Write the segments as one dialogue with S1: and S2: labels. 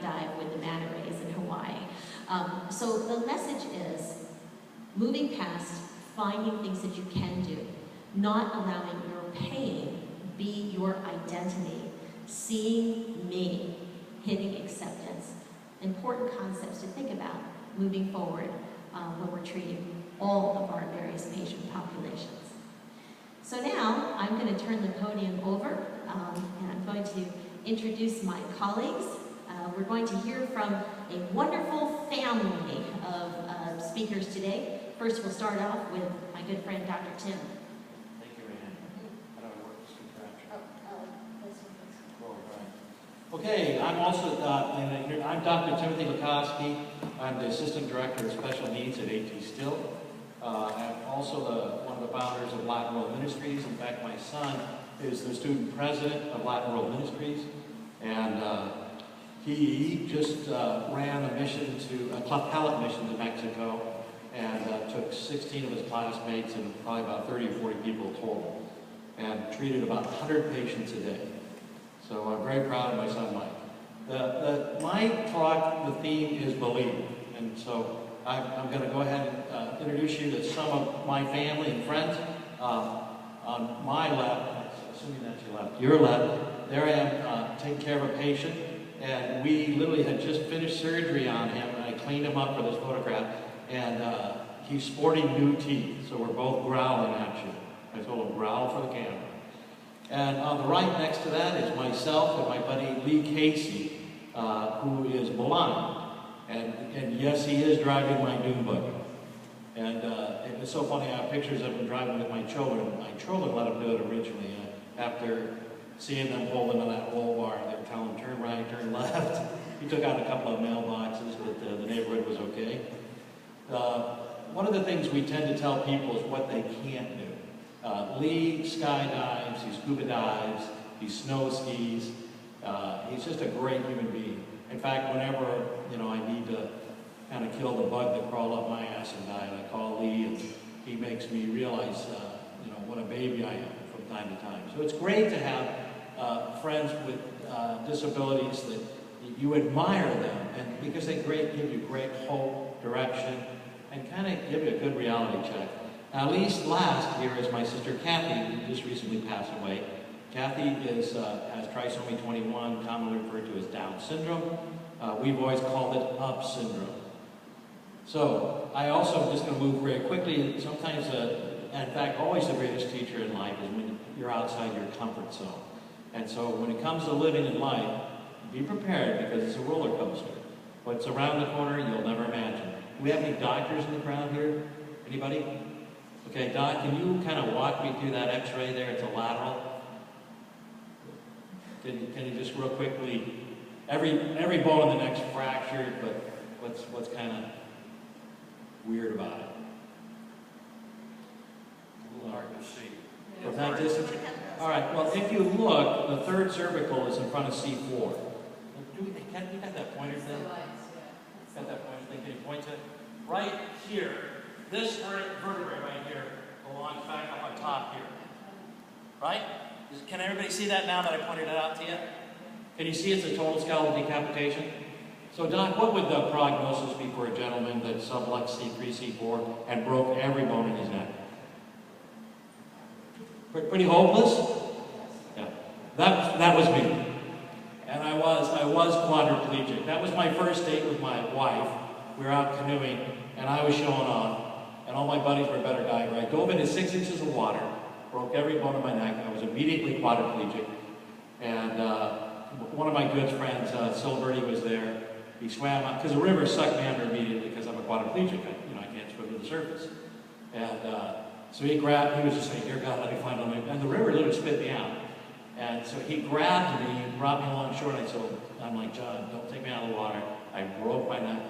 S1: dive with the manta rays in Hawaii. So the message is moving past, finding things that you can do, not allowing your pain be your identity, seeing me, hitting acceptance. Important concepts to think about moving forward when we're treating all of our various patient populations. So now I'm going to turn the podium over and I'm going to introduce my colleagues. We're going to hear from a wonderful family of speakers today. First, we'll start off with my good friend, Dr. Tim.
S2: Thank you, Anne. How do I work this contraption? Okay, I'm also I'm Dr. Timothy Lukavsky. I'm the Assistant Director of Special Needs at A.T. Still. I'm also one of the founders of Latin World Ministries. In fact, my son is the student president of Latin World Ministries, and he just ran a cleft palate mission to Mexico, and took 16 of his classmates and probably about 30 or 40 people total, and treated about 100 patients a day. So I'm very proud of my son, Mike. My talk, the theme is believe, and so I'm going to go ahead and introduce you to some of my family and friends. On my left, assuming that's your left, there I am taking care of a patient, and we literally had just finished surgery on him, and I cleaned him up for this photograph, and he's sporting new teeth, so we're both growling at you. I told him, growl for the camera. And on the right next to that is myself and my buddy Lee Casey, who is blind. And yes, he is driving my dune buggy. And it was so funny, I have pictures of him driving with my children. My children let him do it originally. After seeing them hold him on that roll bar, they were telling him, turn right, turn left. He took out a couple of mailboxes, but the neighborhood was okay. One of the things we tend to tell people is what they can't do. Lee skydives, he scuba dives, he snow skis. He's just a great human being. In fact, whenever I need to kind of kill the bug that crawled up my ass and died, I call Lee, and he makes me realize what a baby I am from time to time. So it's great to have friends with disabilities that you admire them, and because they give you great hope, direction, and kind of give you a good reality check. Now, at least last here is my sister Kathy, who just recently passed away. Kathy has trisomy 21, commonly referred to as Down syndrome. We've always called it UP syndrome. So I also am just going to move very quickly. Sometimes, in fact, always the greatest teacher in life is when you're outside your comfort zone. And so when it comes to living in life, be prepared, because it's a roller coaster. What's around the corner, you'll never imagine. Do we have any doctors in the crowd here? Anybody? Okay, Doc, can you kind of walk me through that x-ray there? It's a lateral. Can you just real quickly, every bone in the neck's fractured, but what's kind of weird about it?
S3: A little hard to see.
S2: From that distance? All right, well, if you look, the third cervical is in front of C4. You got that pointer thing? Got that pointer thing? Can you point to it? Right here, this vertebrae right here belongs back up on top here. Right? Can everybody see that now that I pointed it out to you? Can you see it's a total skeletal decapitation? So, Doc, what would the prognosis be for a gentleman that subluxed C3, C4, and broke every bone in his neck? Pretty hopeless? Yeah. That was me. And I was quadriplegic. That was my first date with my wife. We were out canoeing, and I was showing off, and all my buddies were better dying. I dove into 6 inches of water, broke every bone in my neck. I was immediately quadriplegic. And one of my good friends, Silverty, was there. He swam out, because the river sucked me under immediately because I'm a quadriplegic. I can't swim to the surface. And so he was just saying, dear God, let me find out. And the river literally spit me out. And so he grabbed me and brought me along shore, and I'm like, John, don't take me out of the water. I broke my neck.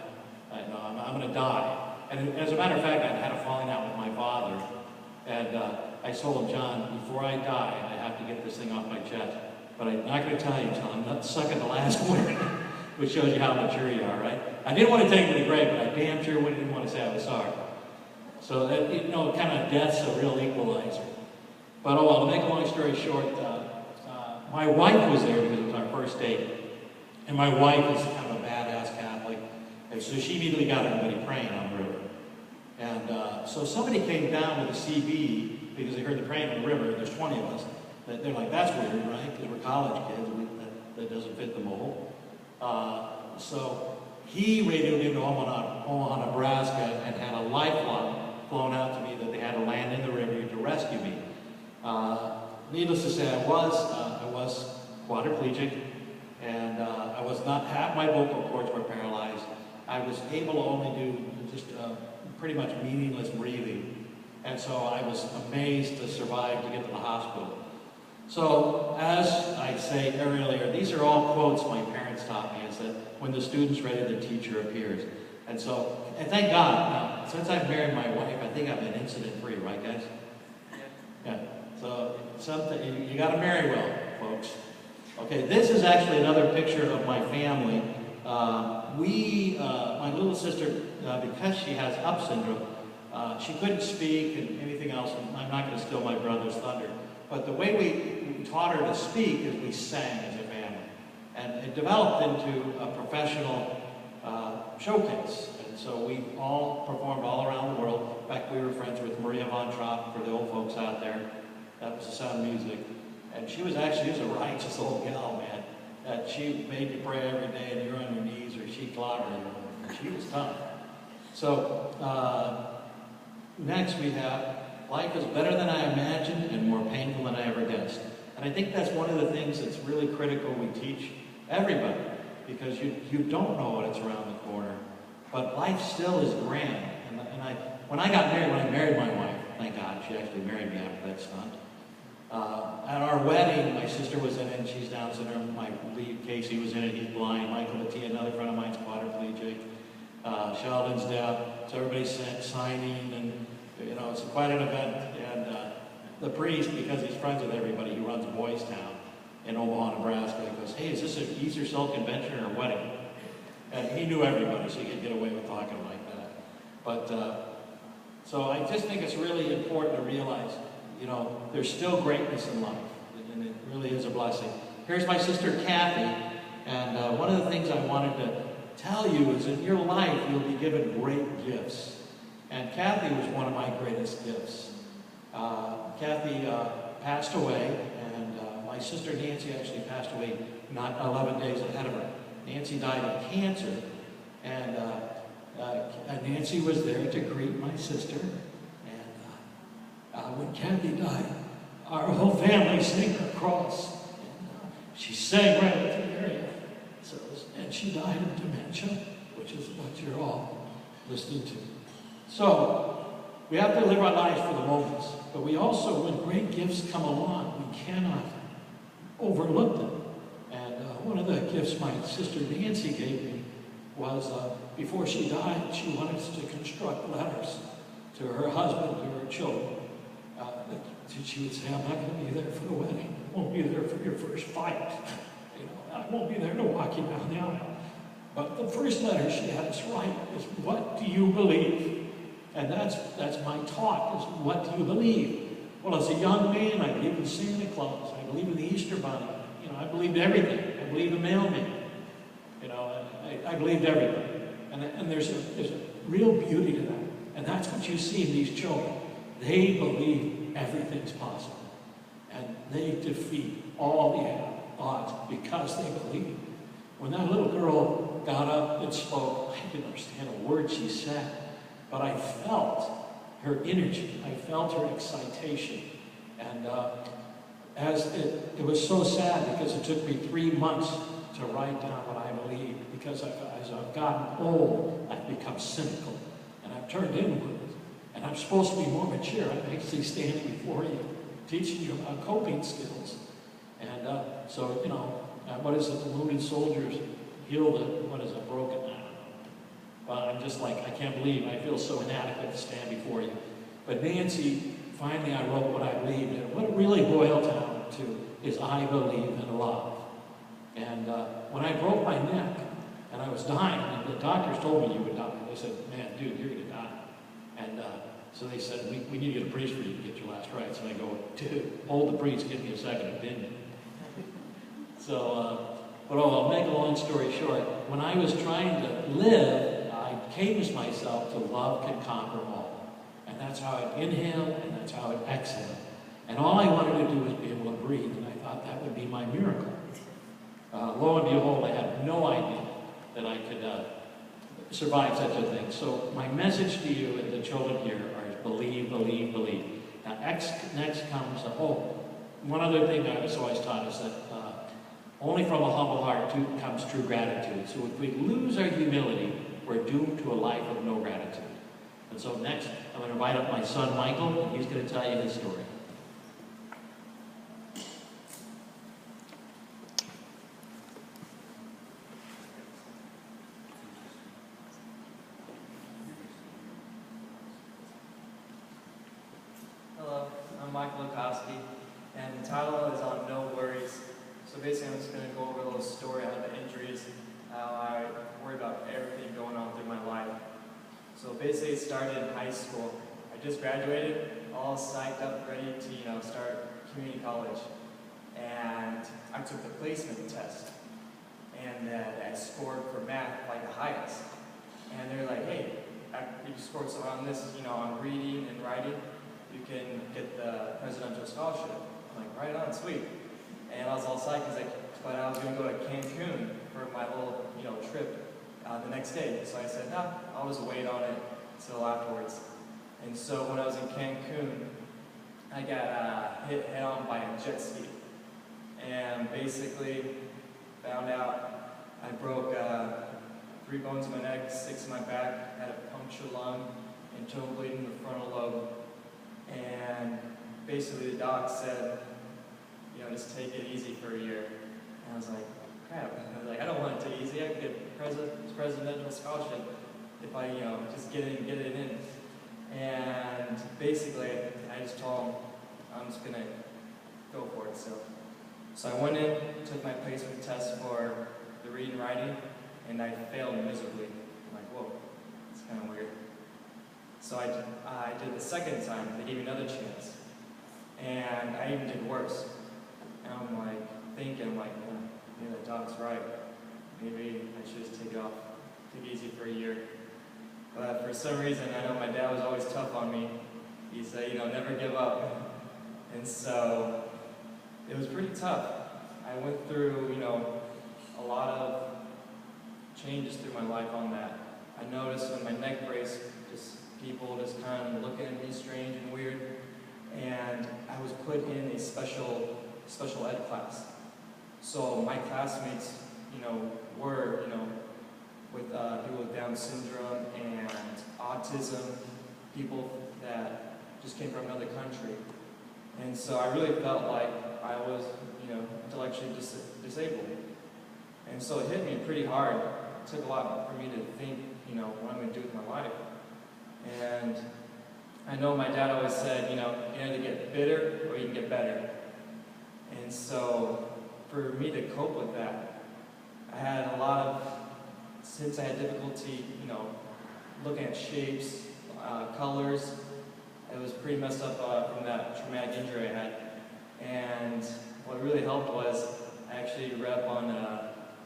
S2: I'm going to die. And as a matter of fact, I had a falling out with my father. And I told him, John, before I die, I have to get this thing off my chest. But I'm not going to tell you until I'm not sucking the last word, which shows you how mature you are, right? I didn't want to take him to the grave, but I damn sure didn't want to say I was sorry. So that, kind of death's a real equalizer. But oh well, to make a long story short, my wife was there because it was our first date. And my wife is kind of a And so she immediately got everybody praying on the river. And so somebody came down with a CB because they heard the praying on the river. There's 20 of us. They're like, that's weird, right? Because we're college kids. That doesn't fit the mold. So he radioed into Omaha, Nebraska, and had a lifeline flown out to me that they had to land in the river to rescue me. Needless to say, I was quadriplegic, and I was not, half my vocal cords were paralyzed. I was able to only do just pretty much meaningless breathing, and so I was amazed to survive to get to the hospital. So, as I say earlier, these are all quotes my parents taught me, is that when the student's ready, the teacher appears. And so, and thank God, now, since I've married my wife, I think I've been incident-free, right guys? Yeah. So, something, you gotta marry well, folks. Okay, this is actually another picture of my family. My little sister, because she has UP syndrome, she couldn't speak and anything else, and I'm not gonna steal my brother's thunder. But the way we taught her to speak is we sang as a family. And it developed into a professional showcase. And so we all performed all around the world. In fact, we were friends with Maria von Trapp, for the old folks out there. That was The Sound of Music. And she was a righteous old gal, man. That she made you pray every day and you're on your knees, or she'd clobber you. She was tough. So next we have, life is better than I imagined and more painful than I ever guessed. And I think that's one of the things that's really critical we teach everybody, because you don't know what's around the corner. But life still is grand. And when I married my wife, thank God, she actually married me after that stunt. At our wedding, my sister was in it, and she's Down syndrome. My lead, Casey, was in it, he's blind. Michael Mattia, another friend of mine's quadriplegic. Sheldon's deaf. So everybody's signing, and you know, it's quite an event. And the priest, because he's friends with everybody, he runs Boys Town in Omaha, Nebraska. He goes, hey, is this an Easter Cell convention or a wedding? And he knew everybody, so he could get away with talking like that. But, so I just think it's really important to realize, you know, there's still greatness in life, and it really is a blessing. Here's my sister, Kathy, and one of the things I wanted to tell you is in your life, you'll be given great gifts. And Kathy was one of my greatest gifts. Kathy passed away, and my sister Nancy actually passed away not 11 days ahead of her. Nancy died of cancer, and Nancy was there to greet my sister. And when Kathy died, our whole family sang her cross. And she sang right at the area. So, and she died of dementia, which is what you're all listening to. So, we have to live our lives for the moments, but we also, when great gifts come along, we cannot overlook them. And one of the gifts my sister Nancy gave me was, before she died, she wanted us to construct letters to her husband, to her children. She would say, I'm not going to be there for the wedding. I won't be there for your first fight. You know, I won't be there to walk you down the aisle. But the first letter she had us write is, what do you believe? And that's my talk, is what do you believe? Well, as a young man, I believed in Santa Claus. I believed in the Easter Bunny. You know, I believed everything. I believed in mailman. You know, I believed everything. And there's a real beauty to that. And that's what you see in these children. They believe everything's possible. And they defeat all the odds because they believe. When that little girl got up and spoke, I didn't understand a word she said. But I felt her energy. I felt her excitation. And it was so sad because it took me 3 months to write down what I believed. Because as I've gotten old, I've become cynical. And I've turned inward. And I'm supposed to be more mature. I'm actually standing before you, teaching you about coping skills. And so, you know, what is it? The wounded soldiers heal the, what is it, broken? I don't know. But I'm just like, I can't believe I feel so inadequate to stand before you. But Nancy, finally I wrote what I believed. And what it really boiled down to is I believe in love. And when I broke my neck and I was dying, and the doctors told me you would die. They said, man, dude, you're going to die. And so they said, we need to get a priest for you to get your last rites. And I go, dude, hold the priest, give me a second opinion. So, but I'll make a long story short. When I was trying to live, cadence myself to love can conquer all. And that's how I inhale, and that's how I exhale. And all I wanted to do was be able to breathe, and I thought that would be my miracle. Lo and behold, I had no idea that I could survive such a thing. So my message to you and the children here are believe, believe, believe. Now next comes the hope. One other thing I was always taught is that only from a humble heart comes true gratitude. So if we lose our humility, we're doomed to a life of no gratitude. And so next, I'm going to invite up my son Michael, and he's going to tell you his story.
S4: Hello, I'm Michael Lukavsky, and the title is on No Worries. So basically, I'm just going to go over a little story out of the injuries, how I worry about everything going on through my life. So basically, it started in high school. I just graduated, all psyched up, ready to start community college, and I took the placement test, and I scored for math like the highest. And they're like, hey, if you scored so on this, on reading and writing, you can get the presidential scholarship. I'm like, right on, sweet. And I was all psyched because but I was going to go to Cancun for my little, trip the next day. So I said, no, I'll just wait on it until afterwards. And so when I was in Cancun, I got hit head on by a jet ski. And basically found out I broke 3 bones in my neck, 6 in my back, had a punctured lung, internal bleeding in the frontal lobe. And basically the doc said, just take it easy for a year. And I was like, crap. I was like, I don't want it to easy. I could get presidential scholarship if I, just get it in. And basically, I just told him, I'm just gonna go for it. So I went in, took my placement test for the reading and writing, and I failed miserably. I'm like, whoa, it's kind of weird. So I did the second time. They gave me another chance, and I even did worse. And I'm like thinking, maybe that doc's right. Maybe I should just take it easy for a year. But for some reason, I know my dad was always tough on me. He said, never give up. And so it was pretty tough. I went through, a lot of changes through my life on that. I noticed when my neck brace, people just kind of looking at me strange and weird. And I was put in a special ed class. So my classmates, were, with people with Down syndrome and autism, people that just came from another country. And so I really felt like I was, intellectually disabled. And so it hit me pretty hard. It took a lot for me to think, what I'm going to do with my life. And I know my dad always said, you can either get bitter or you can get better. And so for me to cope with that, I had a lot of, since I had difficulty, looking at shapes, colors, it was pretty messed up from that traumatic injury I had. And what really helped was I actually read up on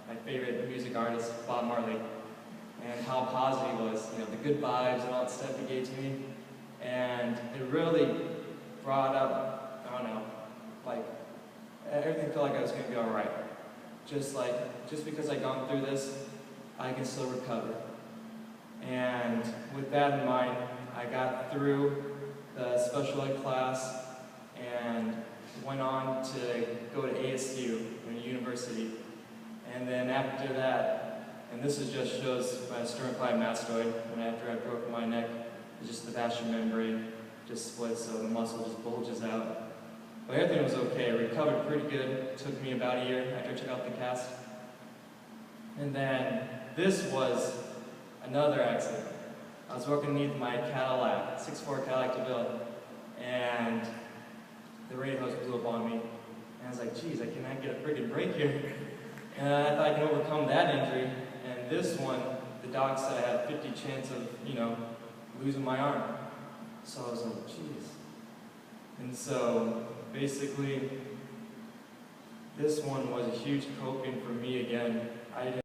S4: my favorite music artist, Bob Marley, and how positive he was, the good vibes and all that stuff he gave to me. And it really brought up, everything felt like I was going to be all right. Just because I'd gone through this, I can still recover. And with that in mind, I got through the special ed class and went on to go to ASU, a university. And then after that, and this just shows my sternocleidomastoid, after I broke my neck, it's just the vascular membrane just splits, so the muscle just bulges out. But everything was okay. I recovered pretty good. It took me about a year after I took out the cast. And then this was another accident. I was working underneath my Cadillac, 6'4" Cadillac DeVille, and the radio hose blew up on me. And I was like, geez, I cannot get a friggin' break here. And I thought I could overcome that injury. And this one, the doc said I had 50 chance of, losing my arm. So I was like, geez. And so basically, this one was a huge coping for me again. I didn't